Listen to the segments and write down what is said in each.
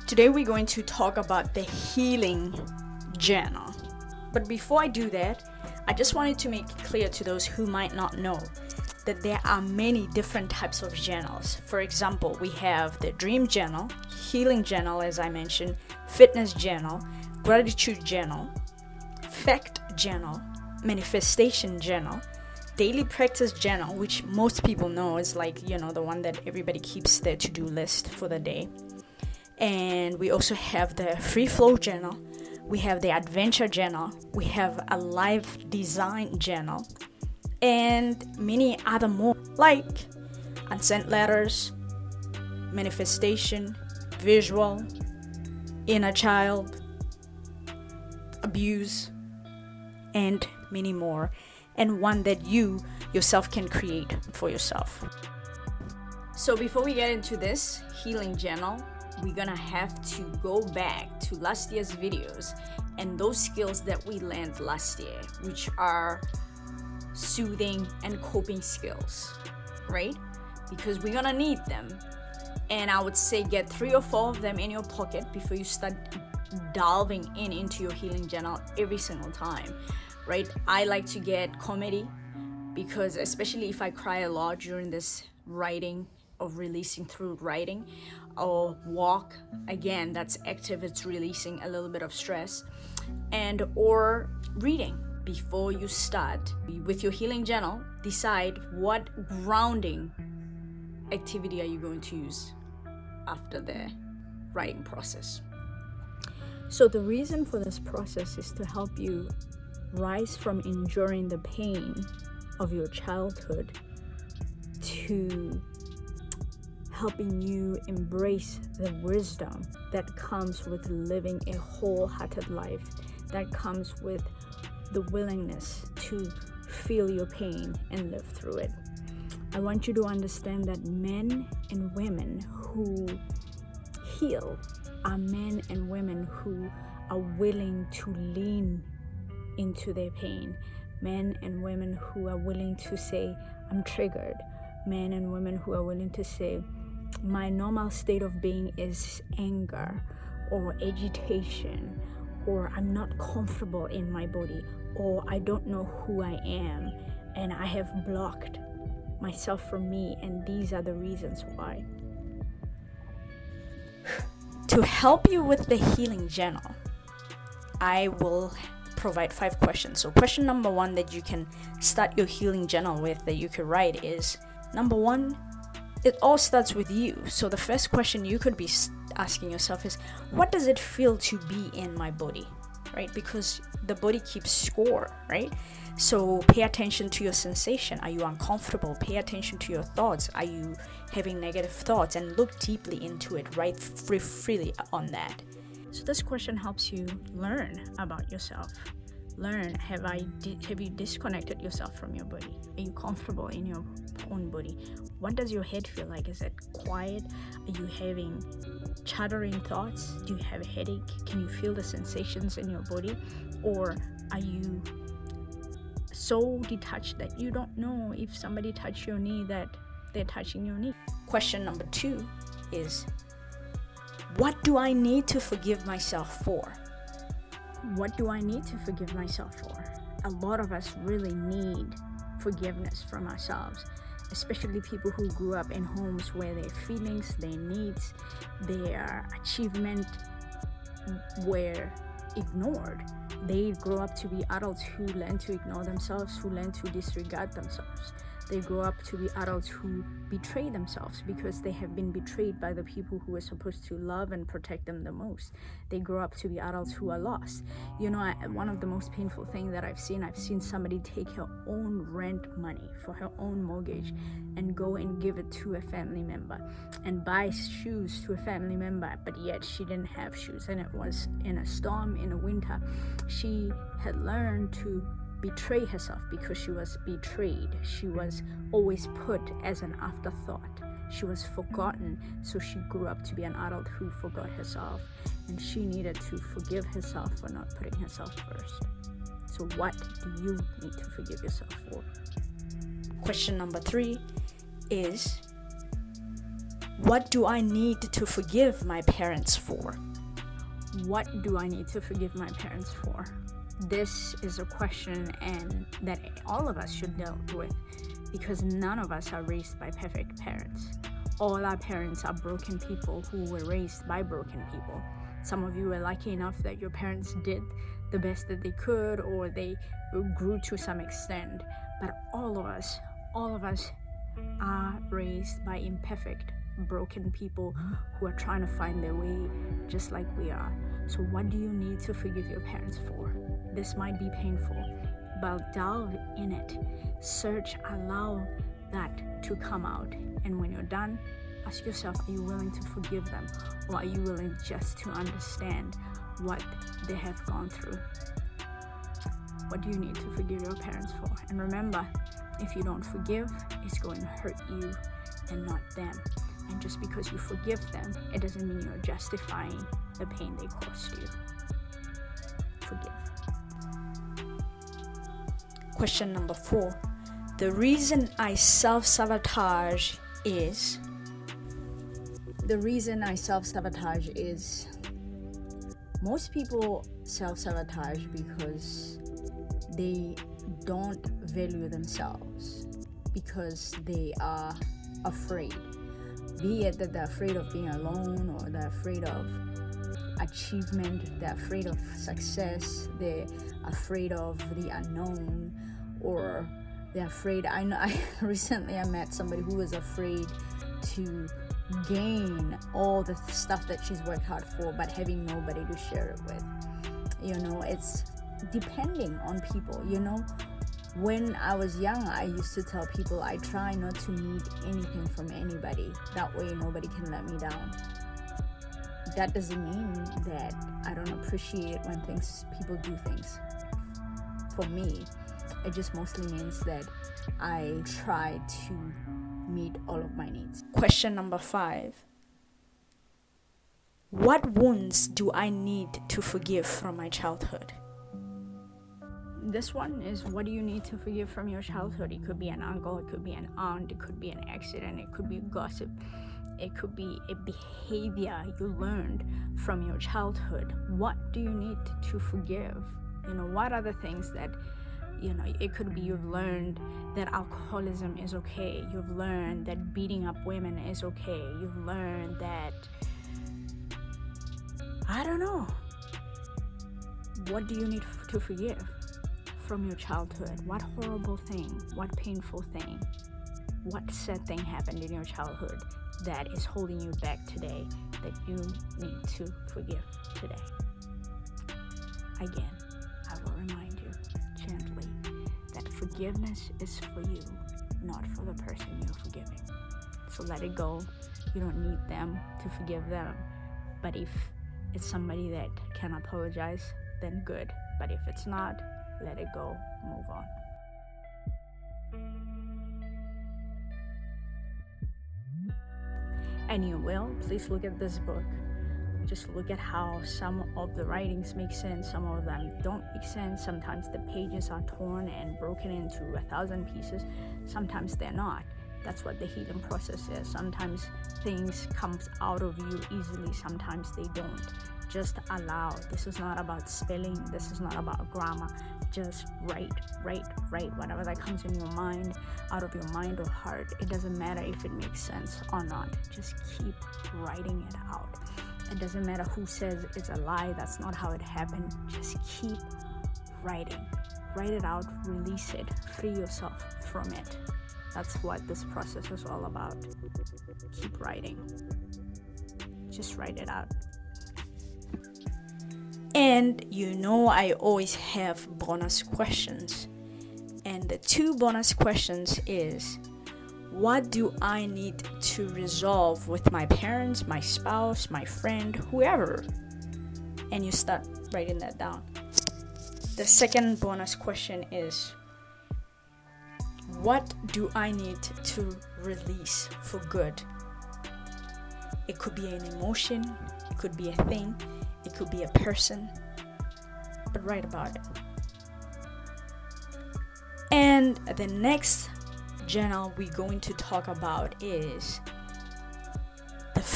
Today we're going to talk about the healing journal. But before I do that, I just wanted to make it clear to those who might not know that there are many different types of journals. For example, we have the dream journal, healing journal, as I mentioned, fitness journal, gratitude journal, fact journal, manifestation journal, daily practice journal, which most people know is like, the one that everybody keeps their to-do list for the day. And we also have the free flow journal. We have the adventure journal. We have a life design journal, and many other more, like unsent letters, manifestation, visual, inner child, abuse, and many more, and one that you yourself can create for yourself. So before we get into this healing journal, we're gonna have to go back to last year's videos and those skills that we learned last year, which are soothing and coping skills, right? Because we're gonna need them. And I would say get 3 or 4 of them in your pocket before you start delving into your healing journal every single time, right? I like to get comedy, because especially if I cry a lot during this writing of releasing through writing, or walk, again, that's active, it's releasing a little bit of stress, and or reading. Before you start with your healing journal, decide what grounding activity are you going to use after the writing process. So the reason for this process is to help you rise from enduring the pain of your childhood to helping you embrace the wisdom that comes with living a wholehearted life, that comes with the willingness to feel your pain and live through it. I want you to understand that men and women who heal are men and women who are willing to lean into their pain, men and women who are willing to say, I'm triggered, men and women who are willing to say, my normal state of being is anger or agitation, or I'm not comfortable in my body, or I don't know who I am and I have blocked myself from me, and these are the reasons why. To help you with the healing journal, I will provide 5 questions. So question number 1 that you can start your healing journal with, that you could write, is number 1, it all starts with you. So the first question you could be asking yourself is, what does it feel to be in my body, right? Because the body keeps score, right? So pay attention to your sensation. Are you uncomfortable? Pay attention to your thoughts. Are you having negative thoughts? And look deeply into it. Write freely on that. So this question helps you learn about yourself. Learn, have you disconnected yourself from your body? Are you comfortable in your own body? What does your head feel like? Is it quiet? Are you having chattering thoughts? Do you have a headache? Can you feel the sensations in your body? Or are you so detached that you don't know if somebody touched your knee that they're touching your knee? Question number 2 is, what do I need to forgive myself for? What do I need to forgive myself for? A lot of us really need forgiveness from ourselves, especially people who grew up in homes where their feelings, their needs, their achievement were ignored. They grow up to be adults who learn to ignore themselves, who learn to disregard themselves. They grow up to be adults who betray themselves because they have been betrayed by the people who are supposed to love and protect them the most. They grow up to be adults who are lost. One of the most painful things that I've seen somebody take her own rent money for her own mortgage and go and give it to a family member and buy shoes to a family member, but yet she didn't have shoes, and it was in a storm, in a winter. She had learned to betray herself because she was betrayed. She was always put as an afterthought. She was forgotten, so she grew up to be an adult who forgot herself, and she needed to forgive herself for not putting herself first. So what do you need to forgive yourself for? Question number 3 is, What do I need to forgive my parents for? What do I need to forgive my parents for? This is a question and that all of us should deal with, because none of us are raised by perfect parents. All our parents are broken people who were raised by broken people. Some of you were lucky enough that your parents did the best that they could, or they grew to some extent. But all of us are raised by imperfect, broken people who are trying to find their way just like we are. So what do you need to forgive your parents for? This might be painful, but delve in it. Search, allow that to come out. And when you're done, ask yourself, are you willing to forgive them? Or are you willing just to understand what they have gone through? What do you need to forgive your parents for? And remember, if you don't forgive, it's going to hurt you and not them. And just because you forgive them, it doesn't mean you're justifying the pain they caused you. Forgive. Question number 4. The reason I self-sabotage is... most people self-sabotage because they don't value themselves, because they are afraid. Be it that they're afraid of being alone, or they're afraid of achievement, they're afraid of success, they're afraid of the unknown, or they're afraid. I recently met somebody who was afraid to gain all the stuff that she's worked hard for, but having nobody to share it with. It's depending on people. When I was young, I used to tell people I try not to need anything from anybody. That way nobody can let me down. That doesn't mean that I don't appreciate when people do things for me. It just mostly means that I try to meet all of my needs. Question number 5. What wounds do I need to forgive from my childhood? This one is, what do you need to forgive from your childhood? It could be an uncle, it could be an aunt, it could be an accident, it could be gossip, it could be a behavior you learned from your childhood. What do you need to forgive? What are the things that, it could be you've learned that alcoholism is okay. You've learned that beating up women is okay. You've learned that, I don't know. What do you need to forgive from your childhood? What horrible thing, what painful thing, what sad thing happened in your childhood that is holding you back today, that you need to forgive today? Again, I will remind you gently that forgiveness is for you, not for the person you're forgiving. So let it go. You don't need them to forgive them. But if it's somebody that can apologize, then good. But if it's not, let it go, move on. And you will, please look at this book. Just look at how some of the writings make sense, some of them don't make sense. Sometimes the pages are torn and broken into 1,000 pieces. Sometimes they're not. That's what the healing process is. Sometimes things come out of you easily, sometimes they don't. Just allow. This is not about spelling. This is not about grammar. Just write. Whatever that comes in your mind, out of your mind or heart. It doesn't matter if it makes sense or not. Just keep writing it out. It doesn't matter who says it's a lie. That's not how it happened. Just keep writing. Write it out. Release it. Free yourself from it. That's what this process is all about. Keep writing. Just write it out. And I always have bonus questions. And the 2 bonus questions is, what do I need to resolve with my parents, my spouse, my friend, whoever? And you start writing that down. The second bonus question is, what do I need to release for good? It could be an emotion, it could be a thing, it could be a person, but write about it. And the next journal we're going to talk about is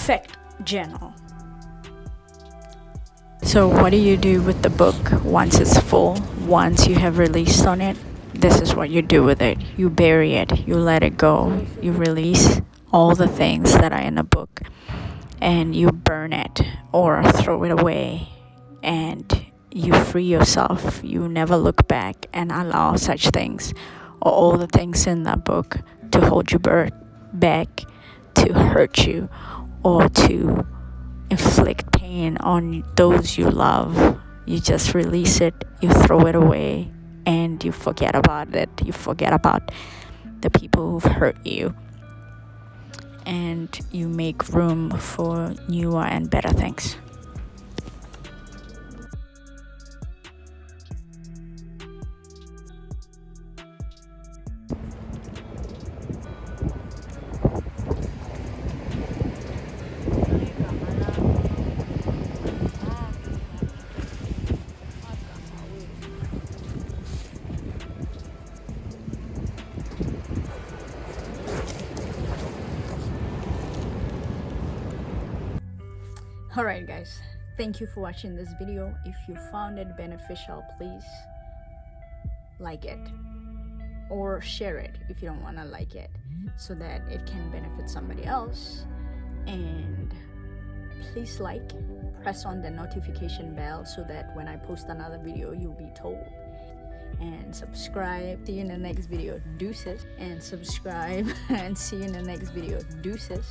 perfect journal. So what do you do with the book once it's full? Once you have released on it, this is what you do with it. You bury it, you let it go, you release all the things that are in the book, and you burn it or throw it away, and you free yourself. You never look back and allow such things or all the things in that book to hold you back, to hurt you, or to inflict pain on those you love. You just release it, you throw it away, and you forget about it. You forget about the people who've hurt you, and you make room for newer and better things. Alright guys, thank you for watching this video. If you found it beneficial, please like it or share it if you don't want to like it, so that it can benefit somebody else. And please press on the notification bell so that when I post another video you'll be told. And subscribe. See you in the next video. Deuces. And subscribe and see you in the next video. Deuces.